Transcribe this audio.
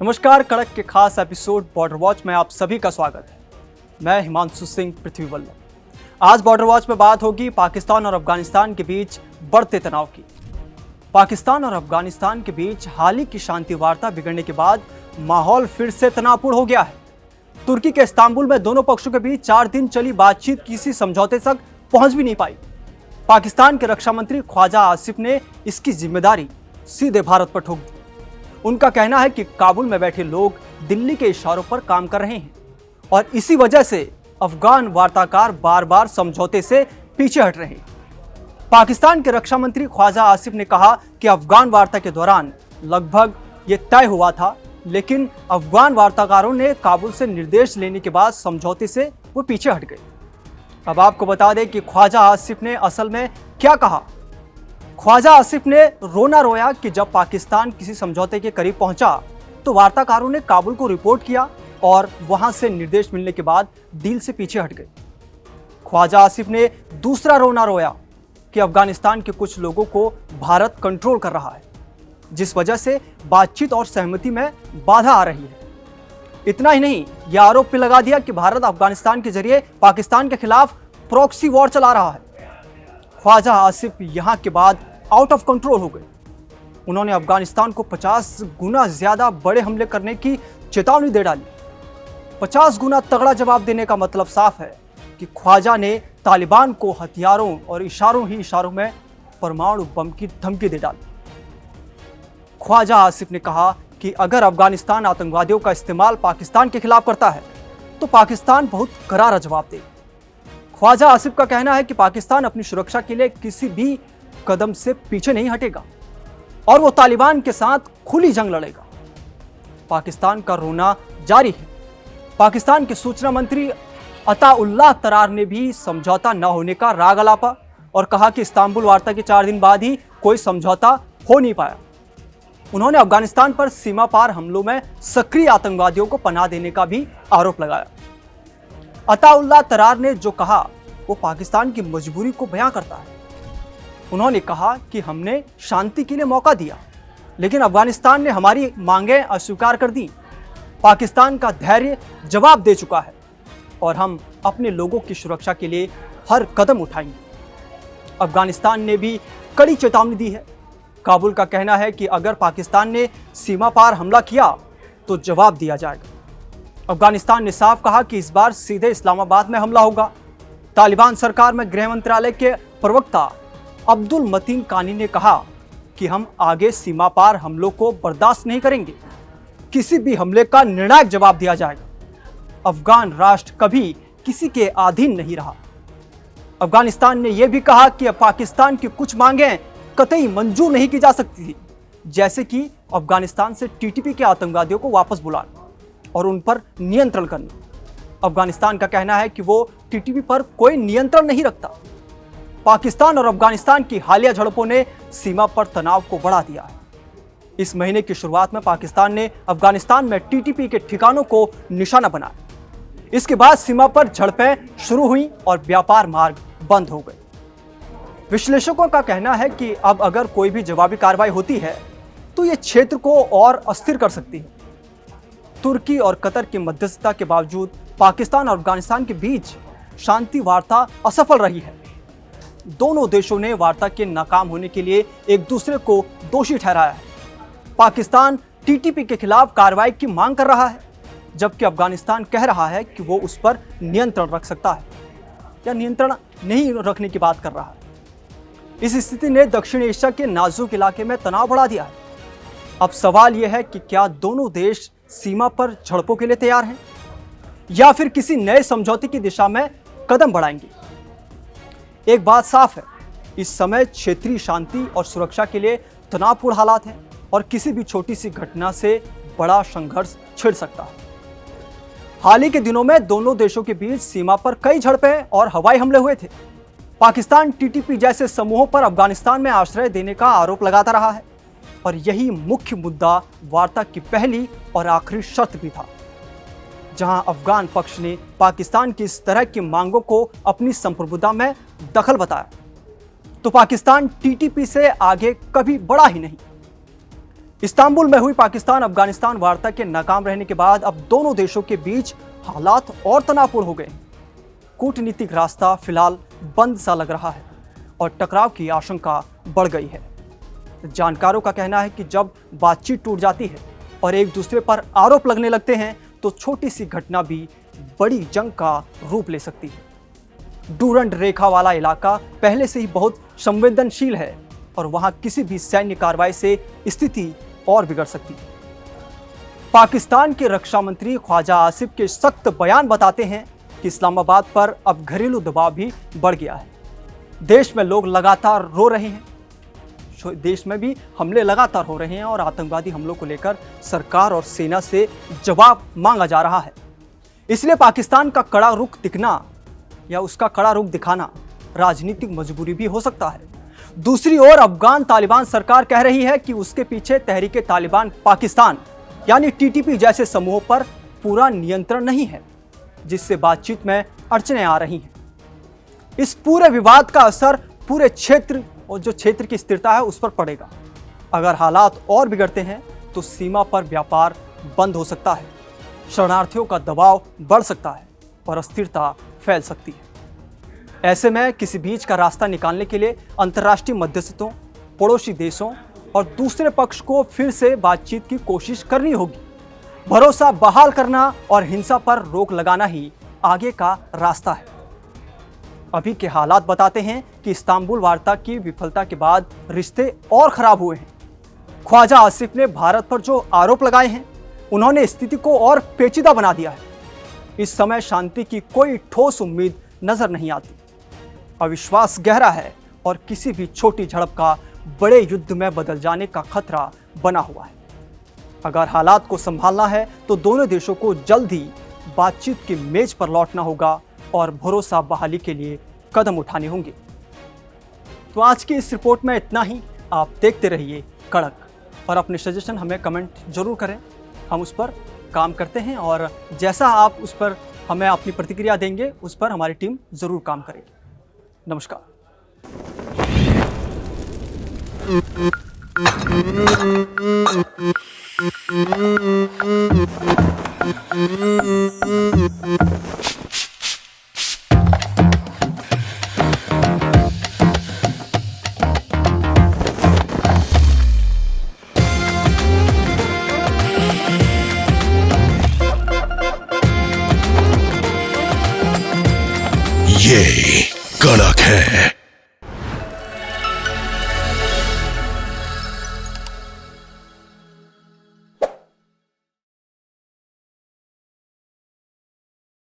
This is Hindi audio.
नमस्कार, कड़क के खास एपिसोड बॉर्डर वॉच में आप सभी का स्वागत है। मैं हिमांशु सिंह पृथ्वी वल्लभ। आज बॉर्डर वॉच में बात होगी पाकिस्तान और अफगानिस्तान के बीच बढ़ते तनाव की। पाकिस्तान और अफगानिस्तान के बीच हाल ही की शांति वार्ता बिगड़ने के बाद माहौल फिर से तनावपूर्ण हो गया है। तुर्की के इस्तांबुल में दोनों पक्षों के बीच 4 दिन चली बातचीत किसी समझौते तक पहुंच भी नहीं पाई। पाकिस्तान के रक्षा मंत्री ख्वाजा आसिफ ने इसकी जिम्मेदारी सीधे भारत पर ठोक दी। उनका कहना है कि काबुल में बैठे लोग दिल्ली के इशारों पर काम कर रहे हैं और इसी वजह से अफगान वार्ताकार बार बार समझौते से पीछे हट रहे हैं। पाकिस्तान के रक्षा मंत्री ख्वाजा आसिफ ने कहा कि अफगान वार्ता के दौरान लगभग ये तय हुआ था, लेकिन अफगान वार्ताकारों ने काबुल से निर्देश लेने के बाद समझौते से वो पीछे हट गए। अब आपको बता दें कि ख्वाजा आसिफ ने असल में क्या कहा। ख्वाजा आसिफ ने रोना रोया कि जब पाकिस्तान किसी समझौते के करीब पहुंचा तो वार्ताकारों ने काबुल को रिपोर्ट किया और वहां से निर्देश मिलने के बाद डील से पीछे हट गए। ख्वाजा आसिफ ने दूसरा रोना रोया कि अफगानिस्तान के कुछ लोगों को भारत कंट्रोल कर रहा है, जिस वजह से बातचीत और सहमति में बाधा आ रही है। इतना ही नहीं, यह आरोप भी लगा दिया कि भारत अफगानिस्तान के जरिए पाकिस्तान के खिलाफ प्रॉक्सी वॉर चला रहा है। ख्वाजा आसिफ यहां के बाद आउट ऑफ कंट्रोल हो गए। उन्होंने अफगानिस्तान को 50 गुना ज्यादा बड़े हमले करने की चेतावनी दे डाली। 50 गुना तगड़ा जवाब देने का मतलब साफ है कि ख्वाजा ने तालिबान को हथियारों और इशारों में परमाणु बम की धमकी दे डाली। ख्वाजा आसिफ ने कहा कि अगर अफगानिस्तान आतंकवादियों का इस्तेमाल पाकिस्तान के खिलाफ करता है तो पाकिस्तान बहुत करारा जवाब देगा। ख्वाजा आसिफ का कहना है कि पाकिस्तान अपनी सुरक्षा के लिए किसी भी कदम से पीछे नहीं हटेगा और वो तालिबान के साथ खुली जंग लड़ेगा। पाकिस्तान का रोना जारी है। पाकिस्तान के सूचना मंत्री अताउल्लाह तरार ने भी समझौता न होने का राग अलापा और कहा कि इस्तांबुल वार्ता के 4 दिन बाद ही कोई समझौता हो नहीं पाया। उन्होंने अफगानिस्तान पर सीमा पार हमलों में सक्रिय आतंकवादियों को पनाह देने का भी आरोप लगाया। अताउल्लाह तरार ने जो कहा वो पाकिस्तान की मजबूरी को बयां करता है। उन्होंने कहा कि हमने शांति के लिए मौका दिया, लेकिन अफगानिस्तान ने हमारी मांगें अस्वीकार कर दी। पाकिस्तान का धैर्य जवाब दे चुका है और हम अपने लोगों की सुरक्षा के लिए हर कदम उठाएंगे। अफगानिस्तान ने भी कड़ी चेतावनी दी है। काबुल का कहना है कि अगर पाकिस्तान ने सीमा पार हमला किया तो जवाब दिया जाएगा। अफगानिस्तान ने साफ कहा कि इस बार सीधे इस्लामाबाद में हमला होगा। तालिबान सरकार में गृह मंत्रालय के प्रवक्ता अब्दुल मतीन कानी ने कहा कि हम आगे सीमा पार हमलों को बर्दाश्त नहीं करेंगे। किसी भी हमले का निर्णायक जवाब दिया जाएगा। अफगान राष्ट्र कभी किसी के अधीन नहीं रहा। अफगानिस्तान ने यह भी कहा कि पाकिस्तान की कुछ मांगें कतई मंजूर नहीं की जा सकती थी, जैसे कि अफगानिस्तान से टीटीपी के आतंकवादियों को वापस बुलाना और उन पर नियंत्रण करना। अफगानिस्तान का कहना है कि वो टीटीपी पर कोई नियंत्रण नहीं रखता। पाकिस्तान और अफगानिस्तान की हालिया झड़पों ने सीमा पर तनाव को बढ़ा दिया है। इस महीने की शुरुआत में पाकिस्तान ने अफगानिस्तान में टीटीपी के ठिकानों को निशाना बनाया। इसके बाद सीमा पर झड़पें शुरू हुई और व्यापार मार्ग बंद हो गए। विश्लेषकों का कहना है कि अब अगर कोई भी जवाबी कार्रवाई होती है तो यह क्षेत्र को और अस्थिर कर सकती है। तुर्की और कतर की मध्यस्थता के बावजूद पाकिस्तान और अफगानिस्तान के बीच शांति वार्ता असफल रही है। दोनों देशों ने वार्ता के नाकाम होने के लिए एक दूसरे को दोषी ठहराया है। पाकिस्तान टीटीपी के खिलाफ कार्रवाई की मांग कर रहा है, जबकि अफगानिस्तान कह रहा है कि वो उस पर नियंत्रण रख सकता है या नियंत्रण नहीं रखने की बात कर रहा है। इस स्थिति ने दक्षिण एशिया के नाजुक इलाके में तनाव बढ़ा दिया है। अब सवाल यह है कि क्या दोनों देश सीमा पर झड़पों के लिए तैयार हैं या फिर किसी नए समझौते की दिशा में कदम बढ़ाएंगे। एक बात साफ है, इस समय क्षेत्रीय शांति और सुरक्षा के लिए तनावपूर्ण हालात हैं और किसी भी छोटी सी घटना से बड़ा संघर्ष छिड़ सकता है। हाल ही के दिनों में दोनों देशों के बीच सीमा पर कई झड़पें और हवाई हमले हुए थे। पाकिस्तान टीटीपी जैसे समूहों पर अफगानिस्तान में आश्रय देने का आरोप लगाता रहा है और यही मुख्य मुद्दा वार्ता की पहली और आखिरी शर्त भी था, जहां अफगान पक्ष ने पाकिस्तान की इस तरह की मांगों को अपनी संप्रभुता में दखल बताया तो पाकिस्तान टीटीपी से आगे कभी बढ़ा ही नहीं। इस्तांबुल में हुई पाकिस्तान अफगानिस्तान वार्ता के नाकाम रहने के बाद अब दोनों देशों के बीच हालात और तनावपूर्ण हो गए। कूटनीतिक रास्ता फिलहाल बंद सा लग रहा है और टकराव की आशंका बढ़ गई है। जानकारों का कहना है कि जब बातचीत टूट जाती है और एक दूसरे पर आरोप लगने लगते हैं तो छोटी सी घटना भी बड़ी जंग का रूप ले सकती है। डूरंड रेखा वाला इलाका पहले से ही बहुत संवेदनशील है और वहां किसी भी सैन्य कार्रवाई से स्थिति और बिगड़ सकती है। पाकिस्तान के रक्षा मंत्री ख्वाजा आसिफ के सख्त बयान बताते हैं कि इस्लामाबाद पर अब घरेलू दबाव भी बढ़ गया है। देश में लोग लगातार रो रहे हैं, देश में भी हमले लगातार हो रहे हैं और आतंकवादी हमलों को लेकर सरकार और सेना से जवाब मांगा जा रहा है। इसलिए पाकिस्तान का कड़ा रुख दिखना या उसका कड़ा रुख दिखाना राजनीतिक मजबूरी भी हो सकता है। दूसरी ओर अफगान तालिबान सरकार कह रही है कि उसके पीछे तहरीके तालिबान पाकिस्तान यानी टीटीपी जैसे समूहों पर पूरा नियंत्रण नहीं है, जिससे बातचीत में अड़चनें आ रही हैं। इस पूरे विवाद का असर पूरे क्षेत्र और जो क्षेत्र की स्थिरता है उस पर पड़ेगा। अगर हालात और बिगड़ते हैं तो सीमा पर व्यापार बंद हो सकता है, शरणार्थियों का दबाव बढ़ सकता है और अस्थिरता फैल सकती है। ऐसे में किसी बीच का रास्ता निकालने के लिए अंतर्राष्ट्रीय मध्यस्थों, पड़ोसी देशों और दूसरे पक्ष को फिर से बातचीत की कोशिश करनी होगी। भरोसा बहाल करना और हिंसा पर रोक लगाना ही आगे का रास्ता है। अभी के हालात बताते हैं कि इस्तांबुल वार्ता की विफलता के बाद रिश्ते और खराब हुए हैं। ख्वाजा आसिफ ने भारत पर जो आरोप लगाए हैं उन्होंने स्थिति को और पेचीदा बना दिया है। इस समय शांति की कोई ठोस उम्मीद नजर नहीं आती। अविश्वास गहरा है और किसी भी छोटी झड़प का बड़े युद्ध में बदल जाने का खतरा बना हुआ है। अगर हालात को संभालना है तो दोनों देशों को जल्द ही बातचीत की मेज पर लौटना होगा और भरोसा बहाली के लिए कदम उठाने होंगे। तो आज की इस रिपोर्ट में इतना ही। आप देखते रहिए कड़क और अपने सजेशन हमें कमेंट जरूर करें, हम उस पर काम करते हैं और जैसा आप उस पर हमें अपनी प्रतिक्रिया देंगे उस पर हमारी टीम जरूर काम करेगी। नमस्कार। ये कड़क है।